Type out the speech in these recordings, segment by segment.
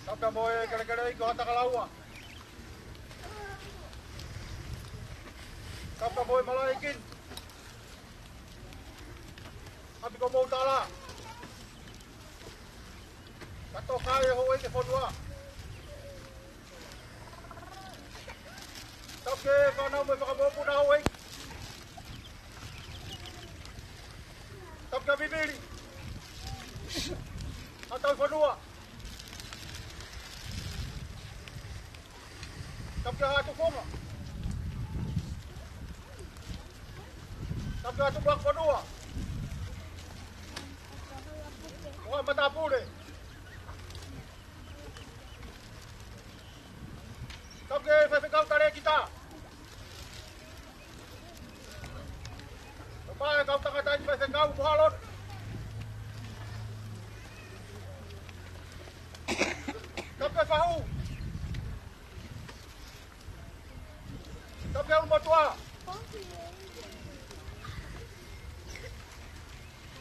Saka mo kere-kere iko hata kalaua. Saka mo malaikin. Abi ko mo tala. Kato kaya ho ke fonua. Saka kana mo pakabopu na ho. Saka bibili. Atau fonua. Saka hatu fonga. Saka hatu bak fonua. Wah mata pure. Saka fefekau tare kita. Supaya kau tengah-tengah fefekau muhalon. Saka fahu. Saka umur tua.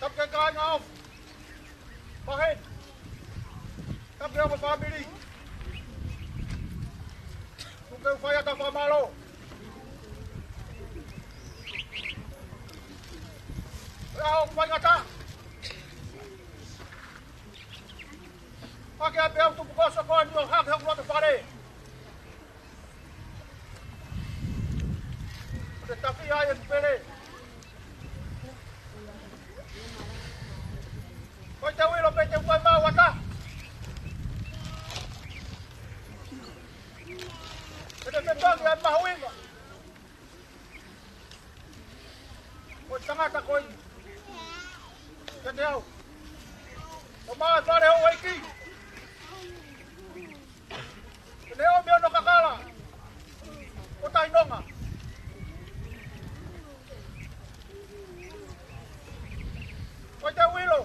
Saka kain auf. Bahin. Saka umur family. Suka upaya tak pamalo. Rao upaya tak. Pakai apa untuk buka sekolah jual hak yang keluar kepala. Tetapi ayat sepele. Kau tahu lo pecah buat bawa tak? Ada petang yang mahuin. Kau tengah tak kau. Kau Pemalas pada orang ini. Leo biar nak kalah. Kota Indonga. Kota Wilo.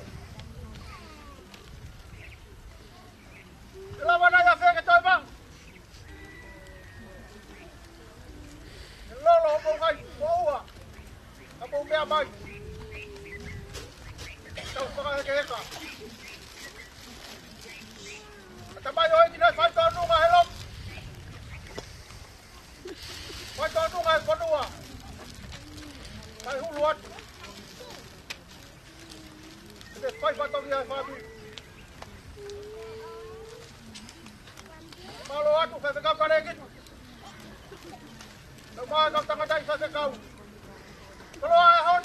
Lawan ayah saya kita bang. Lolo bukan bawa. Apa biar baik. Kau pakai kereta. Tabayo ay kinay fight on nga hello. Fight on nga konua. Kay huluan. Ite fight on nga fabi. Malo atu kay ka paregit. Tama ka tangatay sa sekaw. Pero ay hon.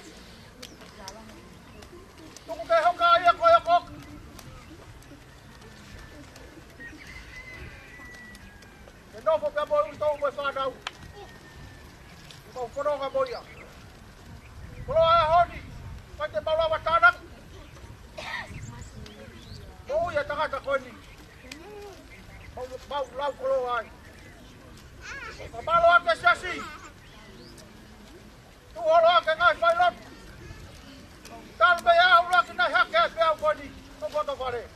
Tuku kay hon kaya ko. Não vou pegar boi então vou falar não. Vou foram a boia. Foram a honi. Vai ter bawa watanak. Boia tengah tak koni. Bau lau kalau ai. Kabalo ke sesi. Tu holo ke ngai pilot. Tal be ya ulah kena hak ke be koni. Tu foto pare.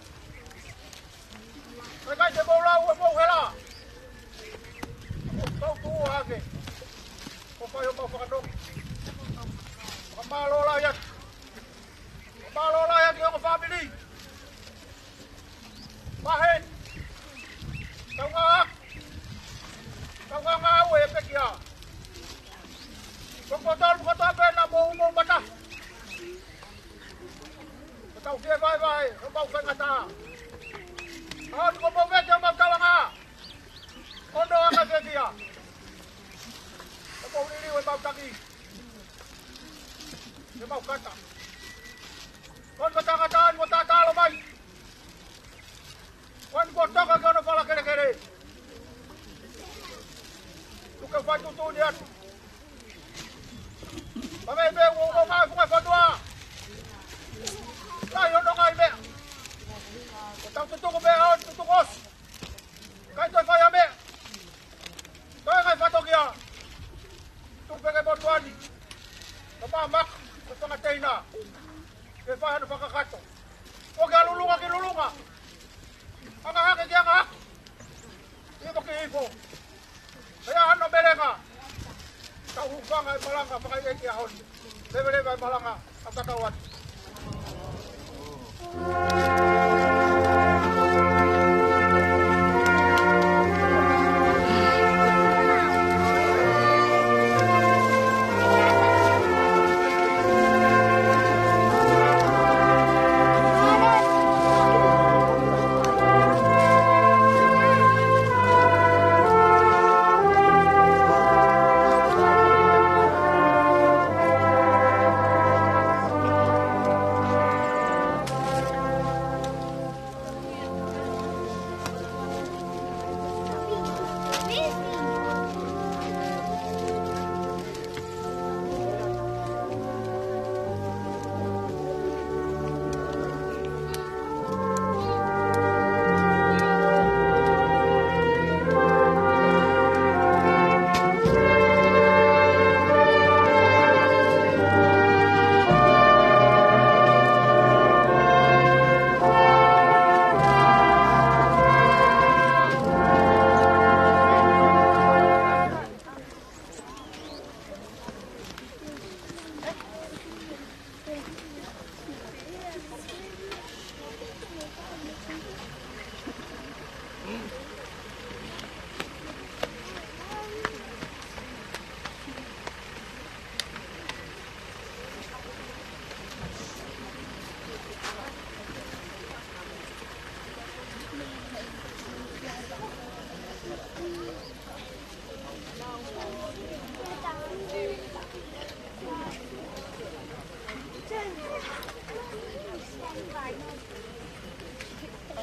Kai de bola o hela. Kau tua ke, kau payah mau fakadok, kembalo layak yang family, bahen, kau ngah we pekia, kau kotor ben namo umum batah, kau ke bye, kau mau ke ngata, kau mau ke jam kawanga. Kondo akan sedia. Kau ini wei bau kaki. Dia mau kata. Kon kata-kataan mo tatalo mai. Kon kotak agak nak pala kere-kere. Tukang baju tu dia. Pakai be wo ngai fungai fadua. Lai ono ngai be. Kotak tutuk be on tutukos. Kai tu faya be. Kau yang fatok ya, tu pakai botuani, kepamak, ketengah China, kefahan pakai kato, kau galulunga, angah ke angah, ini pakai info, saya anu belenga, tahu bang ay malanga pakai ekihon, bebele ay malanga, ang katawan.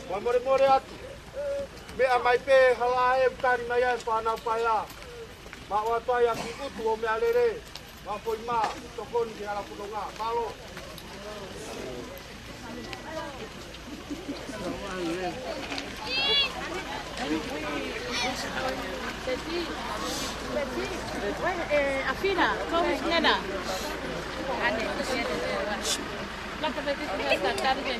Wa more atu. Mea mai pe hala e utari mai ai whanau pai la. Ma o atai a ki utu o mea lere. Ma poi ma, tokoni ki ala punonga. Malo. Afina, come nena? La que me dice esta tarde.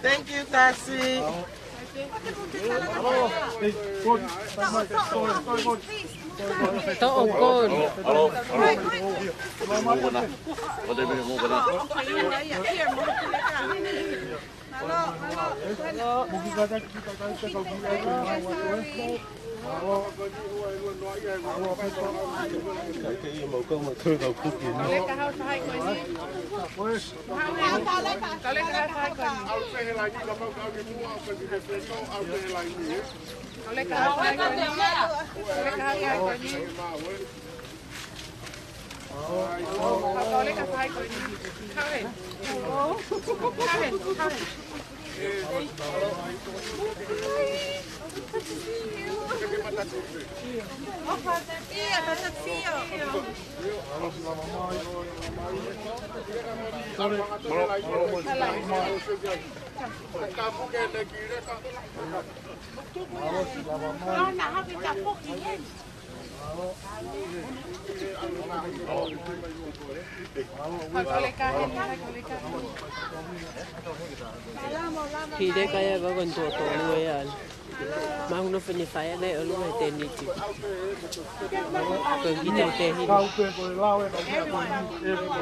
Thank you, Tassie. Todo con. Pide kaya ba con tuo tuo yan. Mau no fini fai le o lu te ni ti. Ko kita te hi. Kau pe ko lao e kau pe ko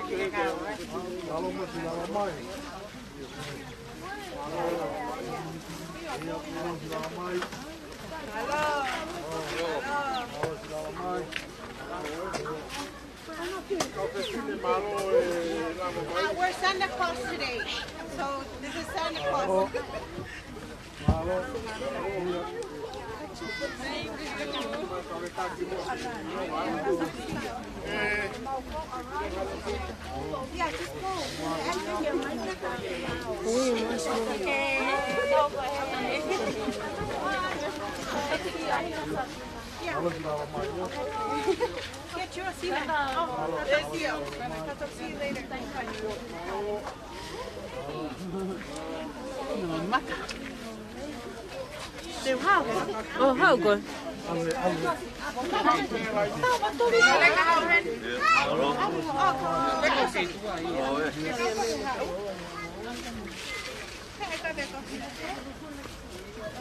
We're Santa Claus today, so this is Santa Claus. Yeah, just go. Get yours, see that? Oh, thank you. I'll see you later. Hao rồi.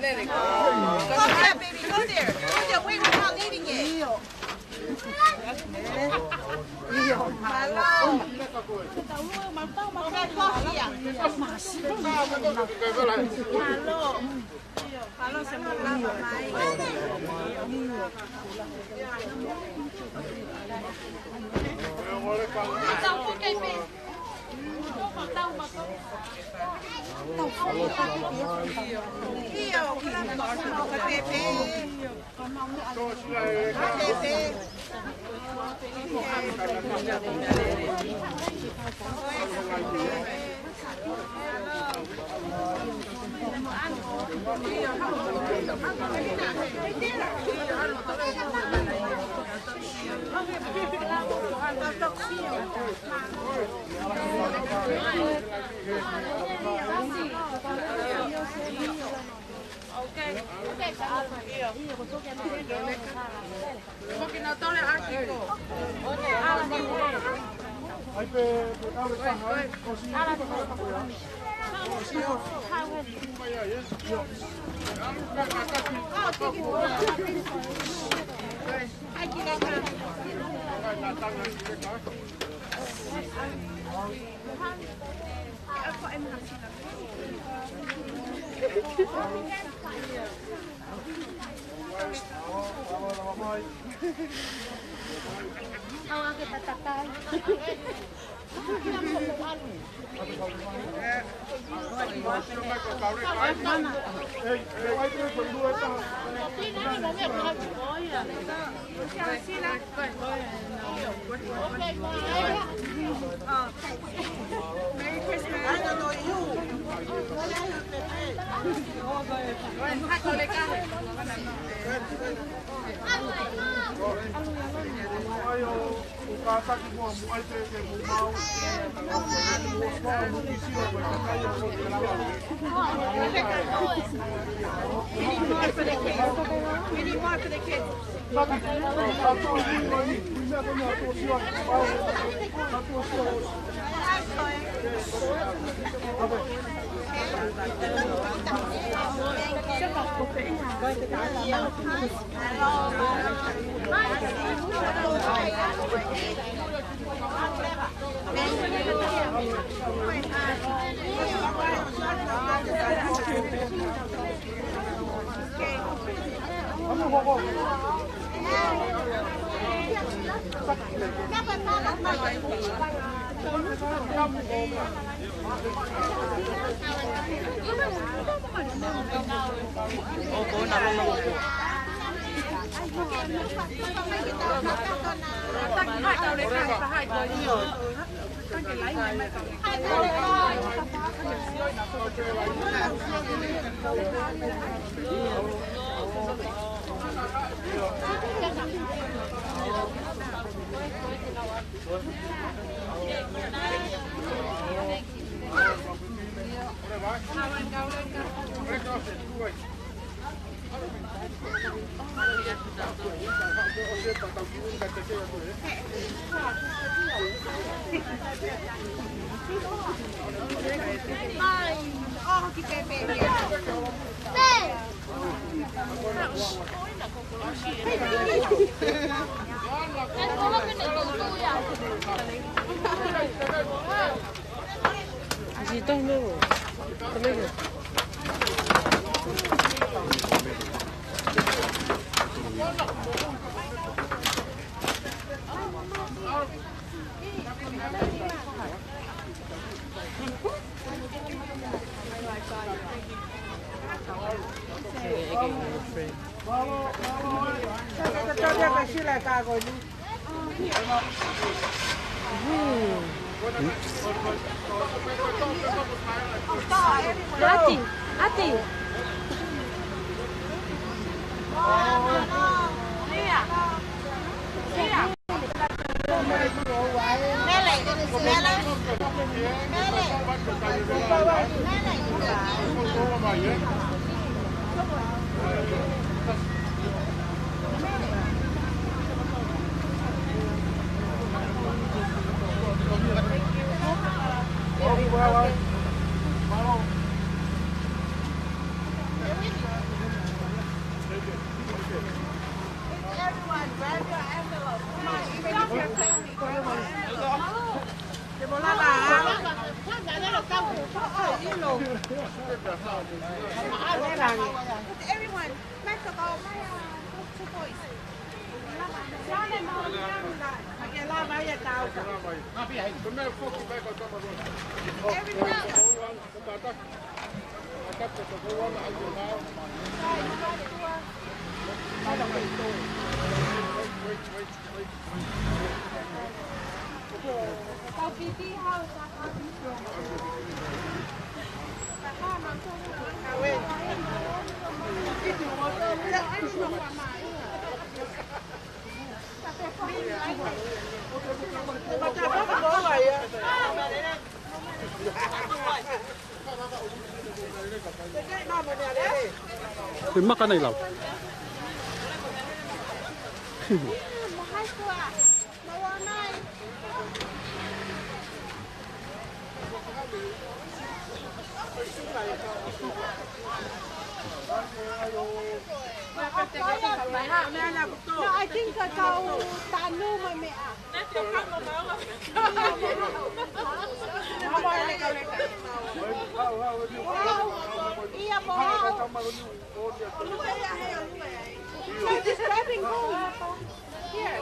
Let it go. Go there, baby. Go there. Go there. Wait, we're not leaving it. Malo se molaba Merry Christmas. I don't know you. We need more for the kids. Dito mo. Tumayo. Ati, ati. Everyone, Mexico, two boys. Đừng mắc cái này lẩu. No, I think kau tanu mami ah. Iya bohong. So describing gold. Here.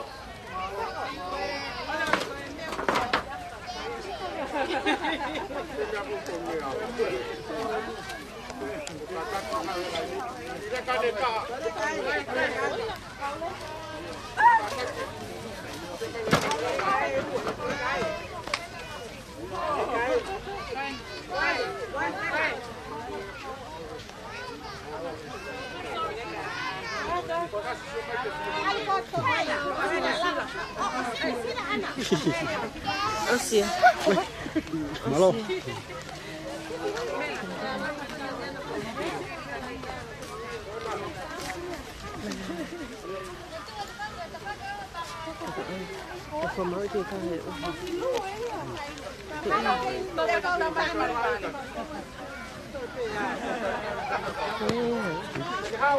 Asia. Malo. Apa mau dia kaya? How